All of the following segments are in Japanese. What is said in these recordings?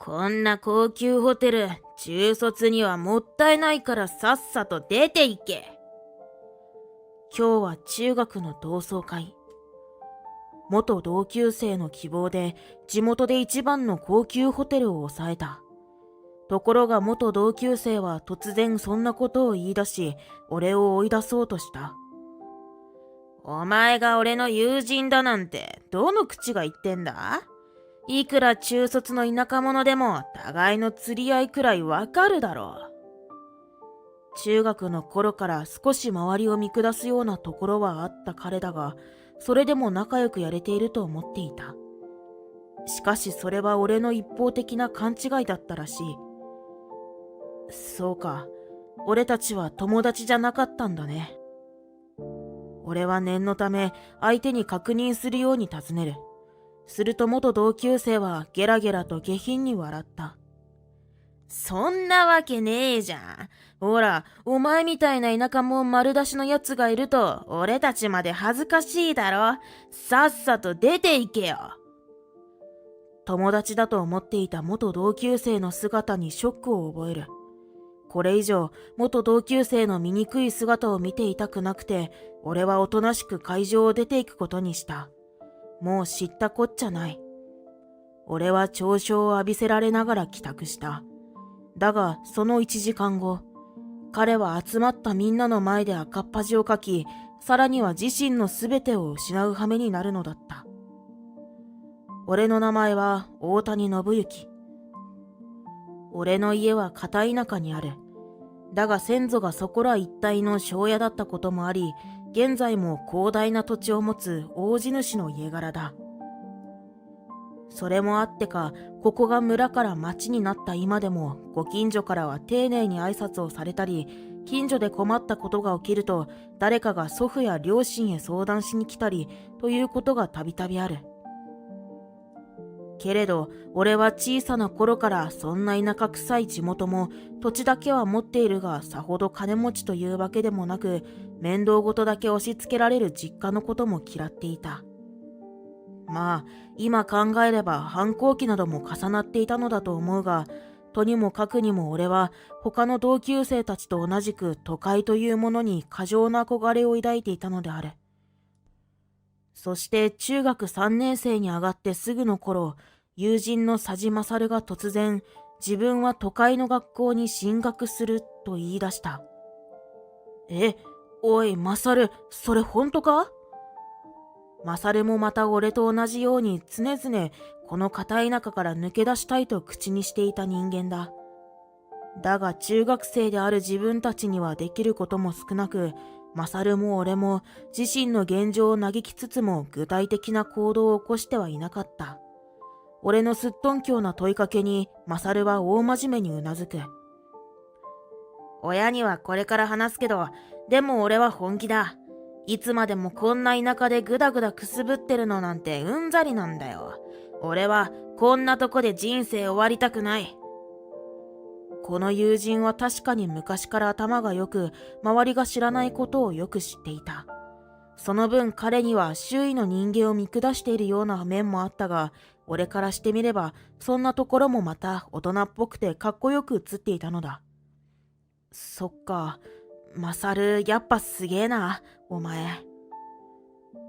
こんな高級ホテル、中卒にはもったいないからさっさと出て行け。今日は中学の同窓会。元同級生の希望で地元で一番の高級ホテルを抑えた。ところが元同級生は突然そんなことを言い出し、俺を追い出そうとした。お前が俺の友人だなんて、どの口が言ってんだ？いくら中卒の田舎者でも互いの釣り合いくらいわかるだろう。中学の頃から少し周りを見下すようなところはあった彼だが、それでも仲良くやれていると思っていた。しかしそれは俺の一方的な勘違いだったらしい。そうか、俺たちは友達じゃなかったんだね。俺は念のため相手に確認するように尋ねる。すると元同級生はゲラゲラと下品に笑った。そんなわけねえじゃん。ほら、お前みたいな田舎も丸出しのやつがいると俺たちまで恥ずかしいだろ。さっさと出て行けよ。友達だと思っていた元同級生の姿にショックを覚える。これ以上元同級生の醜い姿を見ていたくなくて、俺はおとなしく会場を出ていくことにした。もう知ったこっちゃない。俺は嘲笑を浴びせられながら帰宅した。だがその1時間後、彼は集まったみんなの前で赤っ恥をかき、さらには自身のすべてを失う羽目になるのだった。俺の名前は大谷信之。俺の家は片田舎にある。だが先祖がそこら一帯の庄屋だったこともあり、現在も広大な土地を持つ大地主の家柄だ。それもあってか、ここが村から町になった今でも、ご近所からは丁寧に挨拶をされたり、近所で困ったことが起きると、誰かが祖父や両親へ相談しに来たり、ということがたびたびある。けれど、俺は小さな頃からそんな田舎臭い地元も、土地だけは持っているがさほど金持ちというわけでもなく、面倒事だけ押し付けられる実家のことも嫌っていた。まあ、今考えれば反抗期なども重なっていたのだと思うが、とにもかくにも俺は他の同級生たちと同じく都会というものに過剰な憧れを抱いていたのである。そして中学3年生に上がってすぐの頃、友人の佐治勝が突然、自分は都会の学校に進学すると言い出した。おい勝、それ本当か？勝もまた俺と同じように常々この片田舎から抜け出したいと口にしていた人間だ。だが中学生である自分たちにはできることも少なく、勝も俺も自身の現状を嘆きつつも具体的な行動を起こしてはいなかった。俺のすっとんきょうな問いかけに勝は大真面目にうなずく。親にはこれから話すけど、でも俺は本気だ。いつまでもこんな田舎でぐだぐだくすぶってるのなんてうんざりなんだよ。俺はこんなとこで人生終わりたくない。この友人は確かに昔から頭が良く、周りが知らないことをよく知っていた。その分彼には周囲の人間を見下しているような面もあったが、俺からしてみればそんなところもまた大人っぽくてかっこよく映っていたのだ。そっか、勝やっぱすげえな、お前。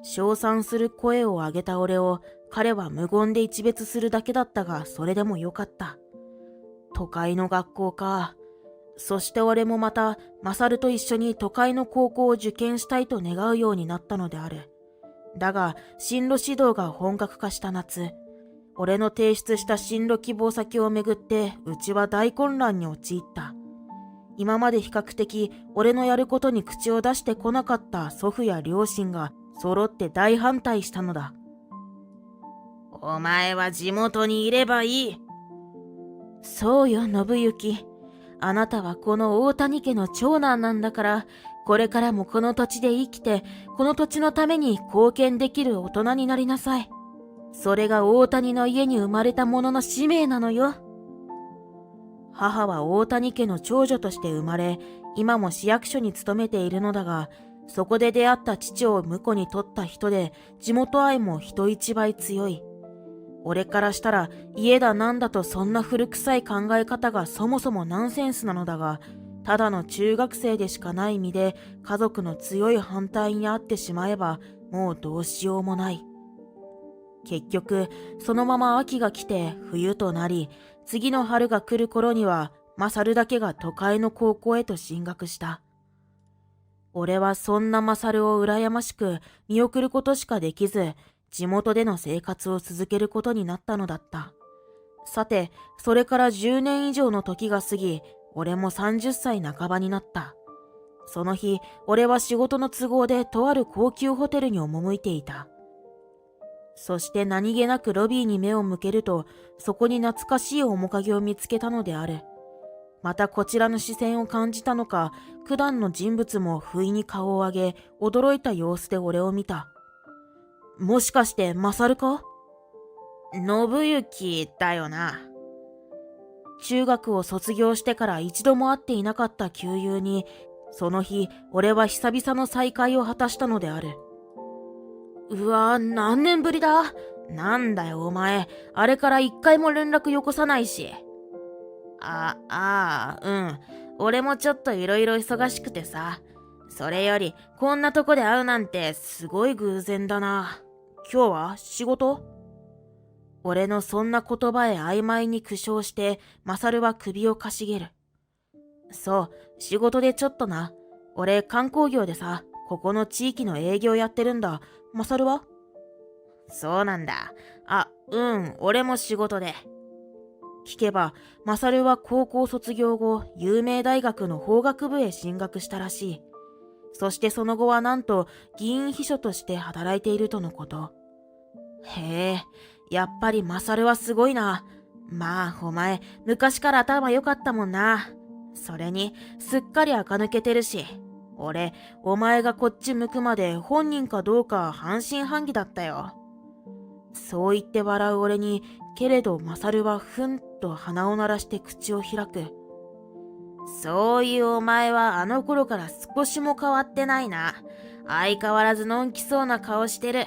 称賛する声を上げた俺を彼は無言で一別するだけだったが、それでもよかった。都会の学校か。そして俺もまた勝と一緒に都会の高校を受験したいと願うようになったのである。だが進路指導が本格化した夏、俺の提出した進路希望先をめぐってうちは大混乱に陥った。今まで比較的俺のやることに口を出してこなかった祖父や両親が揃って大反対したのだ。お前は地元にいればいい。そうよ、信行。あなたはこの大谷家の長男なんだから、これからもこの土地で生きて、この土地のために貢献できる大人になりなさい。それが大谷の家に生まれた者の使命なのよ。母は大谷家の長女として生まれ、今も市役所に勤めているのだが、そこで出会った父を婿に取った人で、地元愛も人一倍強い。俺からしたら家だなんだとそんな古臭い考え方がそもそもナンセンスなのだが、ただの中学生でしかない身で家族の強い反対にあってしまえばもうどうしようもない。結局そのまま秋が来て冬となり、次の春が来る頃にはマサルだけが都会の高校へと進学した。俺はそんなマサルを羨ましく見送ることしかできず、地元での生活を続けることになったのだった。さて、それから10年以上の時が過ぎ、俺も30歳半ばになった。その日、俺は仕事の都合でとある高級ホテルに赴いていた。そして何気なくロビーに目を向けると、そこに懐かしい面影を見つけたのである。またこちらの視線を感じたのか、九段の人物も不意に顔を上げ、驚いた様子で俺を見た。もしかしてマサルか？信行だよな。中学を卒業してから一度も会っていなかった旧友に、その日、俺は久々の再会を果たしたのである。うわ、何年ぶりだ。なんだよお前、あれから一回も連絡よこさないし。うん。俺もちょっといろいろ忙しくてさ。それより、こんなとこで会うなんてすごい偶然だな。今日は仕事？俺のそんな言葉へ曖昧に苦笑して、マサルは首をかしげる。そう、仕事でちょっとな。俺観光業でさ、ここの地域の営業やってるんだ。マサルは？そうなんだ。俺も仕事で。聞けば、マサルは高校卒業後、有名大学の法学部へ進学したらしい。そしてその後はなんと議員秘書として働いているとのこと。へえ、やっぱりマサルはすごいな。まあ、お前、昔から頭良かったもんな。それに、すっかり垢抜けてるし。俺、お前がこっち向くまで本人かどうか半信半疑だったよ。そう言って笑う俺に、けれどマサルはふんと鼻を鳴らして口を開く。そういうお前はあの頃から少しも変わってないな。相変わらずのんきそうな顔してる。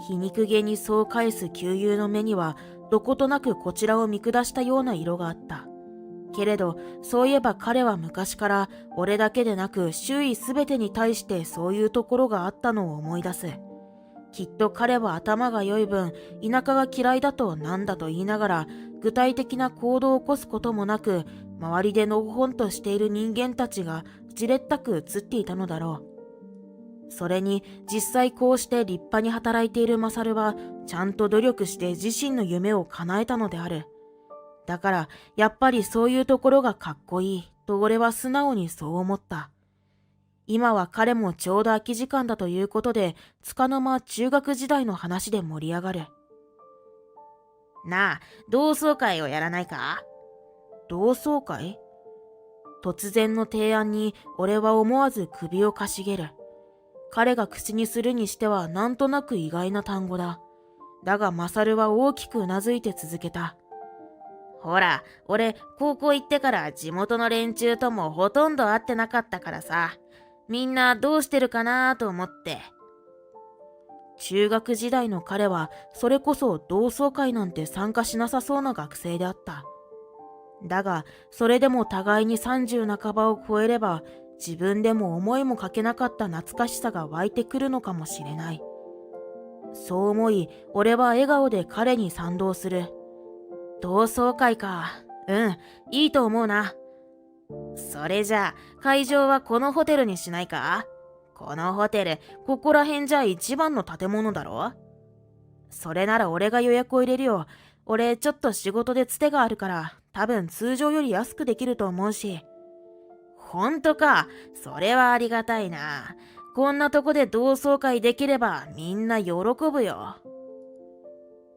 皮肉げにそう返す旧友の目には、どことなくこちらを見下したような色があった。けれど、そういえば彼は昔から俺だけでなく周囲すべてに対してそういうところがあったのを思い出す。きっと彼は頭が良い分、田舎が嫌いだとなんだと言いながら、具体的な行動を起こすこともなく、周りでのほほんとしている人間たちがじれったく映っていたのだろう。それに実際こうして立派に働いているマサルは、ちゃんと努力して自身の夢を叶えたのである。だから、やっぱりそういうところがかっこいい、と俺は素直にそう思った。今は彼もちょうど空き時間だということで、束の間中学時代の話で盛り上がる。なあ、同窓会をやらないか？同窓会？突然の提案に俺は思わず首をかしげる。彼が口にするにしてはなんとなく意外な単語だ。だがマサルは大きくうなずいて続けた。ほら、俺高校行ってから地元の連中ともほとんど会ってなかったからさ。みんなどうしてるかなと思って。中学時代の彼はそれこそ同窓会なんて参加しなさそうな学生であった。だがそれでも互いに30半ばを超えれば自分でも思いもかけなかった懐かしさが湧いてくるのかもしれない。そう思い俺は笑顔で彼に賛同する。同窓会か。いいと思うな。それじゃあ会場はこのホテルにしないか？このホテル、ここら辺じゃ一番の建物だろ？それなら俺が予約を入れるよ。俺ちょっと仕事でつてがあるから多分通常より安くできると思うし。ほんとか？それはありがたいな。こんなとこで同窓会できればみんな喜ぶよ。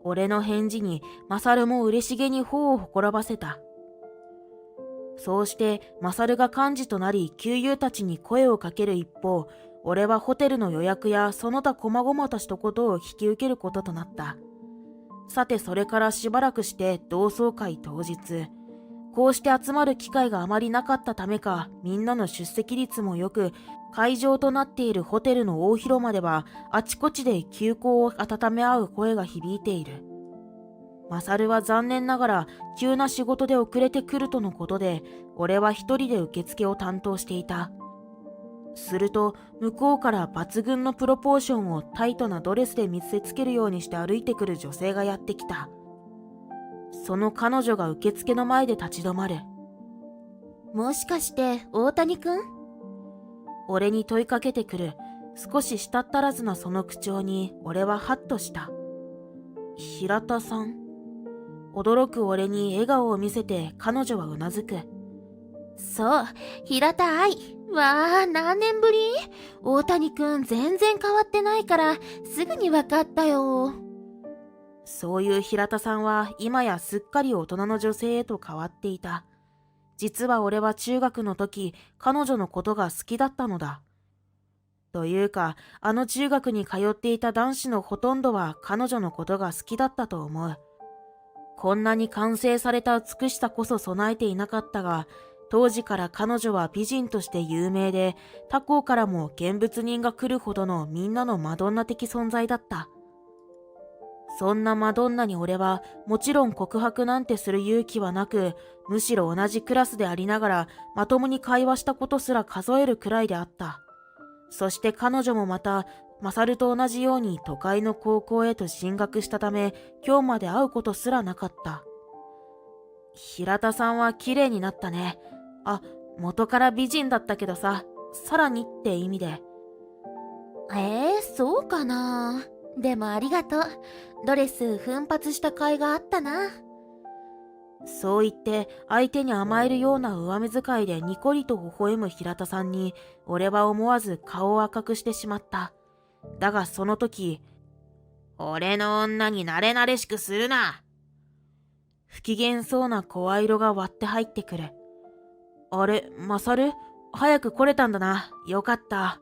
俺の返事にマサルも嬉しげに頬をほこらばせた。そうしてマサルが幹事となり旧友たちに声をかける一方、俺はホテルの予約やその他細々としたことを引き受けることとなった。さてそれからしばらくして同窓会当日、こうして集まる機会があまりなかったためか、みんなの出席率も良く、会場となっているホテルの大広間ではあちこちで旧交を温め合う声が響いている。マサルは残念ながら急な仕事で遅れてくるとのことで、俺は一人で受付を担当していた。すると向こうから抜群のプロポーションをタイトなドレスで見せつけるようにして歩いてくる女性がやってきた。その彼女が受付の前で立ち止まる。もしかして大谷くん？俺に問いかけてくる少し舌足らずなその口調に俺はハッとした。平田さん？驚く俺に笑顔を見せて彼女はうなずく。そう、平田愛。わあ、何年ぶり？大谷くん全然変わってないからすぐに分かったよ。そういう平田さんは今やすっかり大人の女性へと変わっていた。実は俺は中学の時、彼女のことが好きだったのだ。というか、あの中学に通っていた男子のほとんどは彼女のことが好きだったと思う。こんなに完成された美しさこそ備えていなかったが、当時から彼女は美人として有名で、他校からも見物人が来るほどのみんなのマドンナ的存在だった。そんなマドンナに俺はもちろん告白なんてする勇気はなく、むしろ同じクラスでありながらまともに会話したことすら数えるくらいであった。そして彼女もまた、マサルと同じように都会の高校へと進学したため、今日まで会うことすらなかった。平田さんは綺麗になったね。あ、元から美人だったけどさ、さらにって意味で。そうかな。でもありがとう。ドレス奮発した甲斐があったな。そう言って相手に甘えるような上目遣いでニコリと微笑む平田さんに、俺は思わず顔を赤くしてしまった。だがその時、俺の女に慣れ慣れしくするな。不機嫌そうな声色が割って入ってくる。あれ、マサル？早く来れたんだな。よかった。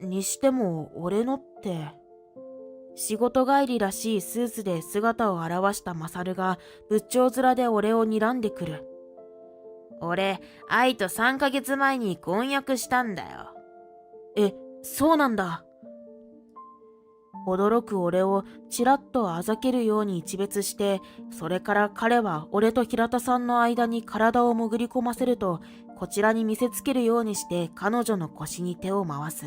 にしても、俺のって。仕事帰りらしいスーツで姿を現したマサルが仏頂面で俺を睨んでくる。俺、愛と3ヶ月前に婚約したんだよ。え、そうなんだ。驚く俺をちらっとあざけるように一別して、それから彼は俺と平田さんの間に体を潜り込ませると、こちらに見せつけるようにして彼女の腰に手を回す。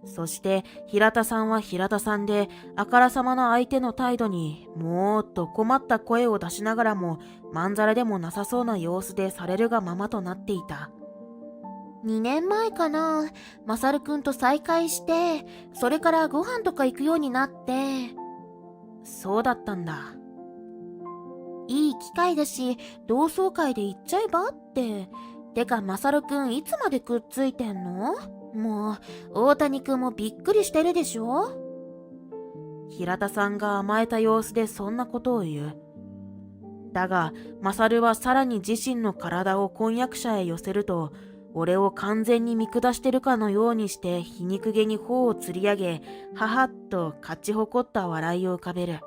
そして平田さんは平田さんで、あからさまな相手の態度にもっと困った声を出しながらも、まんざらでもなさそうな様子でされるがままとなっていた。2年前かな。マサルくんと再会して、それからご飯とか行くようになって。そうだったんだ。いい機会だし、同窓会で行っちゃえばって。てかマサルくんいつまでくっついてんの？もう、大谷くんもびっくりしてるでしょ？平田さんが甘えた様子でそんなことを言う。だが、マサルはさらに自身の体を婚約者へ寄せると、俺を完全に見下してるかのようにして皮肉げに頬をつり上げ、ははっと勝ち誇った笑いを浮かべる。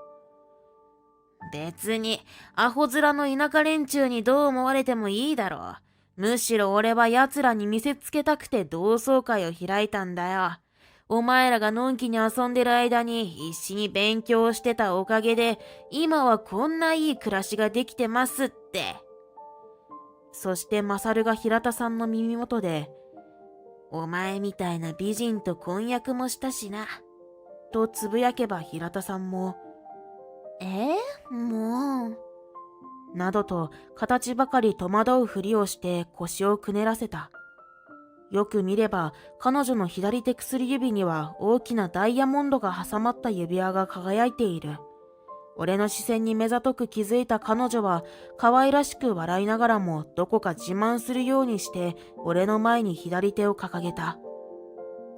別に、アホ面の田舎連中にどう思われてもいいだろう。むしろ俺は奴らに見せつけたくて同窓会を開いたんだよ。お前らがのんきに遊んでる間に必死に勉強してたおかげで、今はこんないい暮らしができてますって。そしてマサルが平田さんの耳元で、お前みたいな美人と婚約もしたしな。とつぶやけば平田さんも、もう。などと形ばかり戸惑うふりをして腰をくねらせた。よく見れば彼女の左手薬指には大きなダイヤモンドが挟まった指輪が輝いている。俺の視線に目ざとく気づいた彼女は可愛らしく笑いながらもどこか自慢するようにして俺の前に左手を掲げた。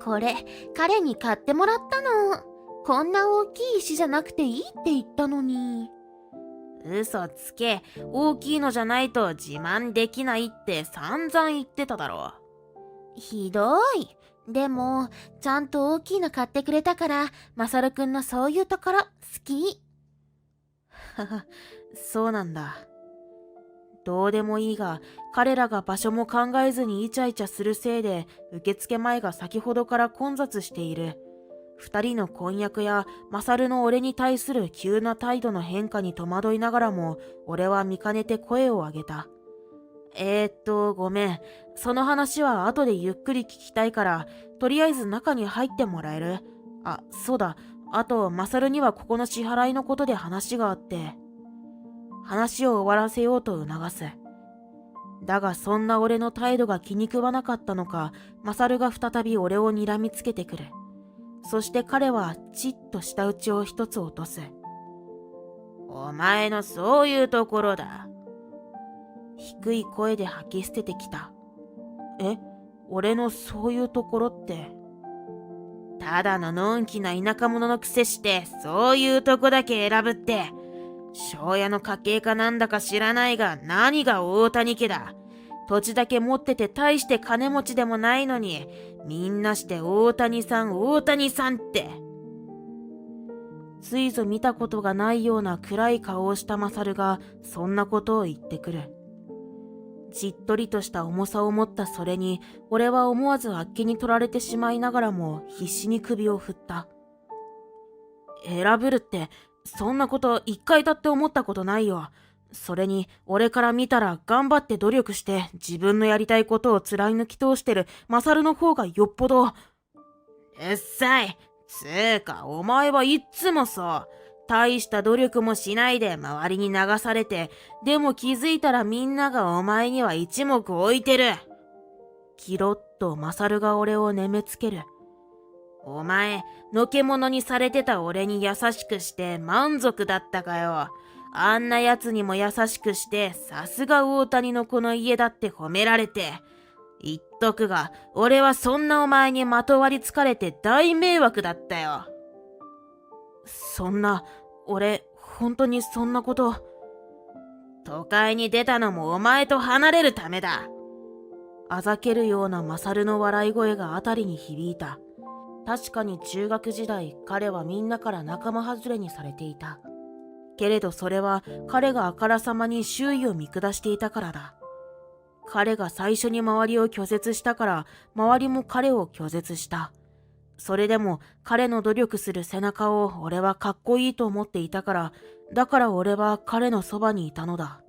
これ、彼に買ってもらったの。こんな大きい石じゃなくていいって言ったのに。嘘つけ。大きいのじゃないと自慢できないって散々言ってただろ。ひどい。でも、ちゃんと大きいの買ってくれたから、マサルくんのそういうところ好き。そうなんだ。どうでもいいが、彼らが場所も考えずにイチャイチャするせいで、受付前が先ほどから混雑している。二人の婚約やマサルの俺に対する急な態度の変化に戸惑いながらも、俺は見かねて声を上げた。ごめん。その話は後でゆっくり聞きたいから、とりあえず中に入ってもらえる？あ、そうだ。あと、マサルにはここの支払いのことで話があって。話を終わらせようと促す。だがそんな俺の態度が気に食わなかったのか、マサルが再び俺を睨みつけてくる。そして彼はちっと舌打ちを一つ落とす。お前のそういうところだ。低い声で吐き捨ててきた。俺のそういうところって。ただののんきな田舎者のくせして、そういうとこだけ選ぶって。庄屋の家系かなんだか知らないが、何が大谷家だ。土地だけ持ってて大して金持ちでもないのに、みんなして大谷さん大谷さんって。ついぞ見たことがないような暗い顔をしたマサルがそんなことを言ってくる。じっとりとした重さを持ったそれに、俺は思わずあっけに取られてしまいながらも必死に首を振った。選ぶるって、そんなこと一回だって思ったことないよ。それに、俺から見たら頑張って努力して自分のやりたいことを貫き通してるマサルの方がよっぽど。うっさい。つーか、お前はいっつもそう。大した努力もしないで周りに流されて、でも気づいたらみんながお前には一目置いてる。キロッとマサルが俺を眠めつける。お前、のけ者にされてた俺に優しくして満足だったかよ。あんな奴にも優しくして、さすが大谷のこの家だって褒められて。言っとくが、俺はそんなお前にまとわりつかれて大迷惑だったよ。そんな、俺、本当にそんなこと。都会に出たのもお前と離れるためだ。あざけるようなマサルの笑い声があたりに響いた。確かに中学時代、彼はみんなから仲間外れにされていた。けれどそれは彼があからさまに周囲を見下していたからだ。彼が最初に周りを拒絶したから、周りも彼を拒絶した。それでも彼の努力する背中を俺はかっこいいと思っていたから、だから俺は彼のそばにいたのだ。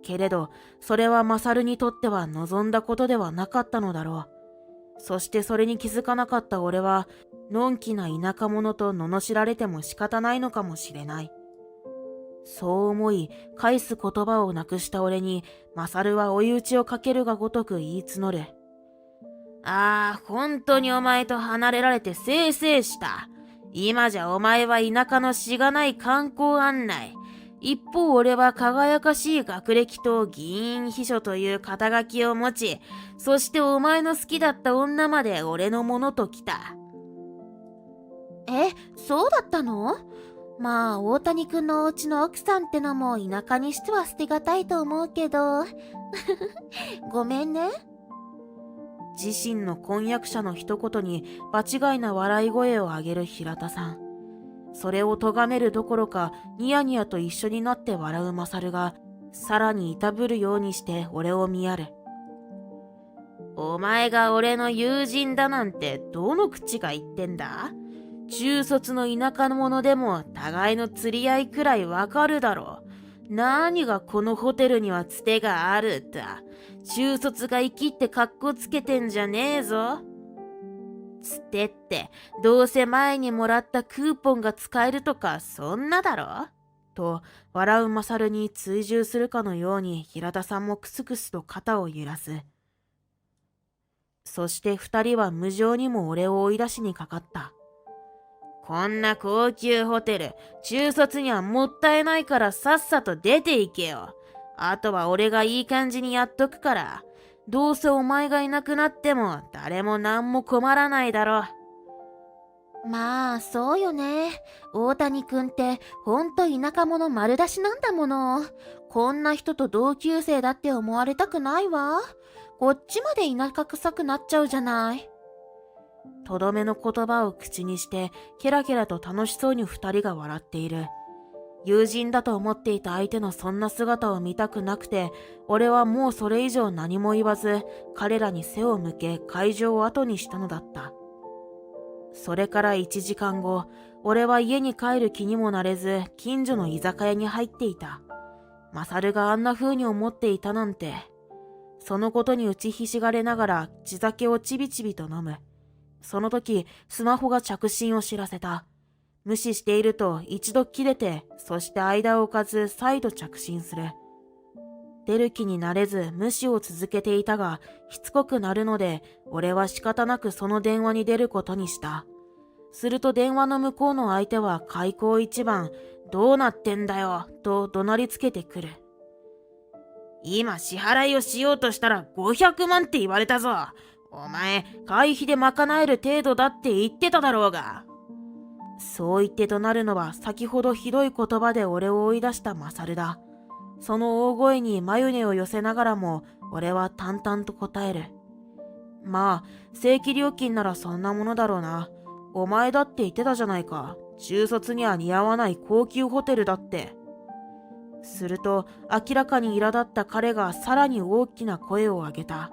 けれど、それはマサルにとっては望んだことではなかったのだろう。そしてそれに気づかなかった俺は、のんきな田舎者と罵られても仕方ないのかもしれない。そう思い、返す言葉をなくした俺に、マサルは追い打ちをかけるがごとく言い募る。本当にお前と離れられてせいせいした。今じゃお前は田舎のしがない観光案内。一方俺は輝かしい学歴と議員秘書という肩書きを持ち、そしてお前の好きだった女まで俺のものと来た。そうだったの？まあ、大谷くんのお家の奥さんってのも田舎にしては捨てがたいと思うけど。ごめんね。自身の婚約者の一言に場違いな笑い声を上げる平田さん。それを咎めるどころかニヤニヤと一緒になって笑うマサルがさらにいたぶるようにして俺を見やる。お前が俺の友人だなんてどの口が言ってんだ？中卒の田舎者でも互いの釣り合いくらいわかるだろう。何がこのホテルにはつてがあるだ。中卒が生きってカッコつけてんじゃねえぞ。つてってどうせ前にもらったクーポンが使えるとかそんなだろと笑うマサルに追従するかのように平田さんもクスクスと肩を揺らす。そして二人は無情にも俺を追い出しにかかった。こんな高級ホテル、中卒にはもったいないからさっさと出て行けよ。あとは俺がいい感じにやっとくから。どうせお前がいなくなっても誰も何も困らないだろ。まあ、そうよね。大谷くんってほんと田舎者丸出しなんだもの。こんな人と同級生だって思われたくないわ。こっちまで田舎臭くなっちゃうじゃない。とどめの言葉を口にしてケラケラと楽しそうに二人が笑っている。友人だと思っていた相手のそんな姿を見たくなくて、俺はもうそれ以上何も言わず彼らに背を向け会場を後にしたのだった。それから1時間後、俺は家に帰る気にもなれず、近所の居酒屋に入っていた。マサルがあんな風に思っていたなんて。そのことに打ちひしがれながら地酒をちびちびと飲む。その時、スマホが着信を知らせた。無視していると一度切れて、そして間を置かず再度着信する。出る気になれず無視を続けていたが、しつこくなるので、俺は仕方なくその電話に出ることにした。すると電話の向こうの相手は開口一番、どうなってんだよ、と怒鳴りつけてくる。今支払いをしようとしたら500万って言われたぞ。お前、会費で賄える程度だって言ってただろうが。そう言って怒鳴るのは先ほどひどい言葉で俺を追い出したマサルだ。その大声に眉根を寄せながらも俺は淡々と答える。まあ、正規料金ならそんなものだろうな。お前だって言ってたじゃないか。中卒には似合わない高級ホテルだって。すると明らかに苛立った彼がさらに大きな声を上げた。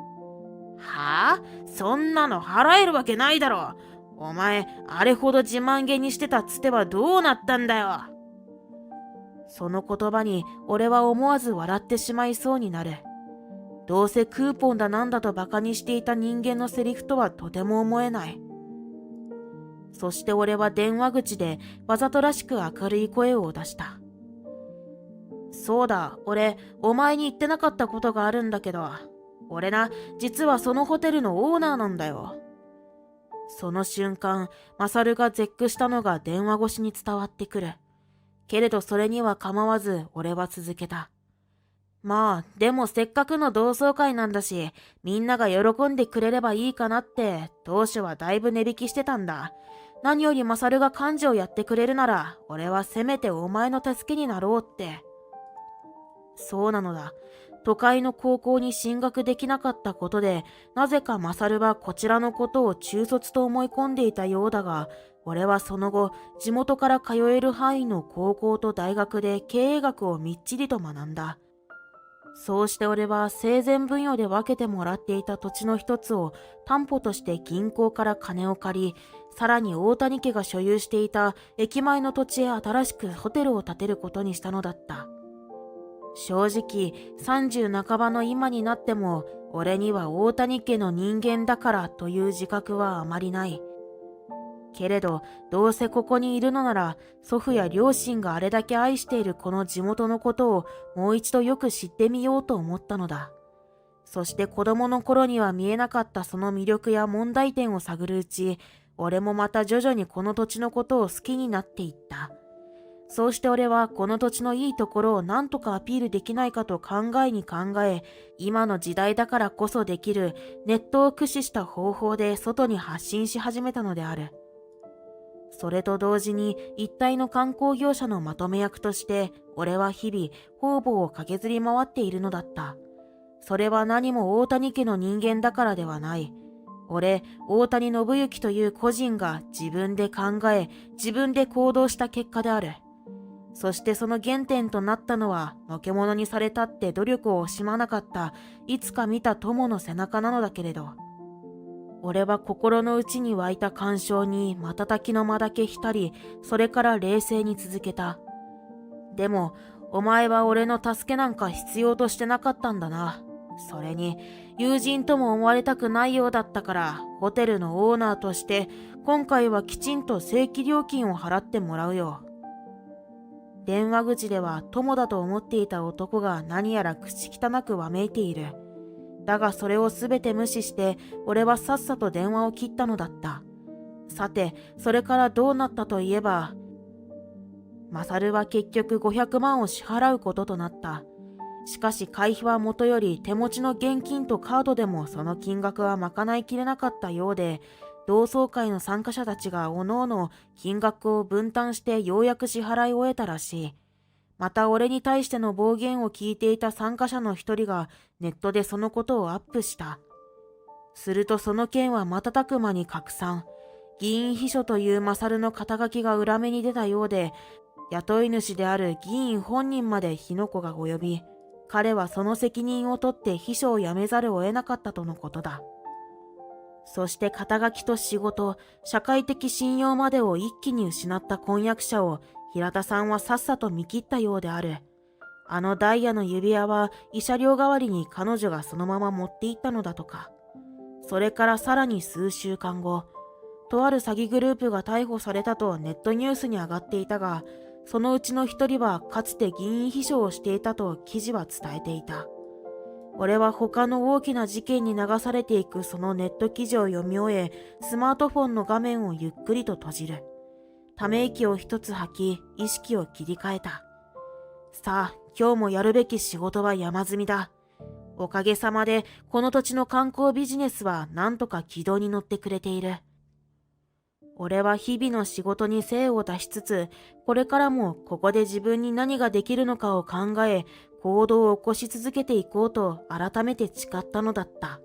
はあ？そんなの払えるわけないだろ。お前、あれほど自慢げにしてたつてはどうなったんだよ。その言葉に俺は思わず笑ってしまいそうになる。どうせクーポンだなんだとバカにしていた人間のセリフとはとても思えない。そして俺は電話口でわざとらしく明るい声を出した。そうだ、俺、お前に言ってなかったことがあるんだけど、俺な、実はそのホテルのオーナーなんだよ。その瞬間、マサルが絶句したのが電話越しに伝わってくる。けれどそれには構わず俺は続けた。まあ、でもせっかくの同窓会なんだし、みんなが喜んでくれればいいかなって、当初はだいぶ値引きしてたんだ。何よりマサルが幹事をやってくれるなら、俺はせめてお前の助けになろうって。そうなのだ。都会の高校に進学できなかったことで、なぜかマサルはこちらのことを中卒と思い込んでいたようだが、俺はその後、地元から通える範囲の高校と大学で経営学をみっちりと学んだ。そうして俺は生前分与で分けてもらっていた土地の一つを担保として銀行から金を借り、さらに大谷家が所有していた駅前の土地へ新しくホテルを建てることにしたのだった。正直、30半ばの今になっても、俺には大谷家の人間だからという自覚はあまりない。けれど、どうせここにいるのなら、祖父や両親があれだけ愛しているこの地元のことをもう一度よく知ってみようと思ったのだ。そして子供の頃には見えなかったその魅力や問題点を探るうち、俺もまた徐々にこの土地のことを好きになっていった。そうして俺はこの土地のいいところを何とかアピールできないかと考えに考え、今の時代だからこそできるネットを駆使した方法で外に発信し始めたのである。それと同時に一体の観光業者のまとめ役として俺は日々方々を駆けずり回っているのだった。それは何も大谷家の人間だからではない。俺、大谷信之という個人が自分で考え、自分で行動した結果である。そしてその原点となったのは、のけ者にされたって努力を惜しまなかった、いつか見た友の背中なのだけれど。俺は心の内に湧いた感傷に瞬きの間だけ浸り、それから冷静に続けた。でも、お前は俺の助けなんか必要としてなかったんだな。それに、友人とも思われたくないようだったから、ホテルのオーナーとして、今回はきちんと正規料金を払ってもらうよ。電話口では友だと思っていた男が何やら口汚くわめいている。だがそれをすべて無視して、俺はさっさと電話を切ったのだった。さて、それからどうなったといえば、マサルは結局500万を支払うこととなった。しかし会費はもとより手持ちの現金とカードでもその金額は賄いきれなかったようで、同窓会の参加者たちがおのおの金額を分担してようやく支払い終えたらしい。また俺に対しての暴言を聞いていた参加者の一人がネットでそのことをアップした。するとその件は瞬く間に拡散。議員秘書というマサルの肩書きが裏目に出たようで、雇い主である議員本人まで火の粉が及び、彼はその責任を取って秘書を辞めざるを得なかったとのことだ。そして肩書きと仕事、社会的信用までを一気に失った婚約者を平田さんはさっさと見切ったようである。あのダイヤの指輪は慰謝料代わりに彼女がそのまま持って行ったのだとか。それからさらに数週間後、とある詐欺グループが逮捕されたとネットニュースに上がっていたが、そのうちの一人はかつて議員秘書をしていたと記事は伝えていた。俺は他の大きな事件に流されていくそのネット記事を読み終え、スマートフォンの画面をゆっくりと閉じる。ため息を一つ吐き、意識を切り替えた。さあ、今日もやるべき仕事は山積みだ。おかげさまで、この土地の観光ビジネスはなんとか軌道に乗ってくれている。俺は日々の仕事に精を出しつつ、これからもここで自分に何ができるのかを考え、行動を起こし続けていこうと改めて誓ったのだった。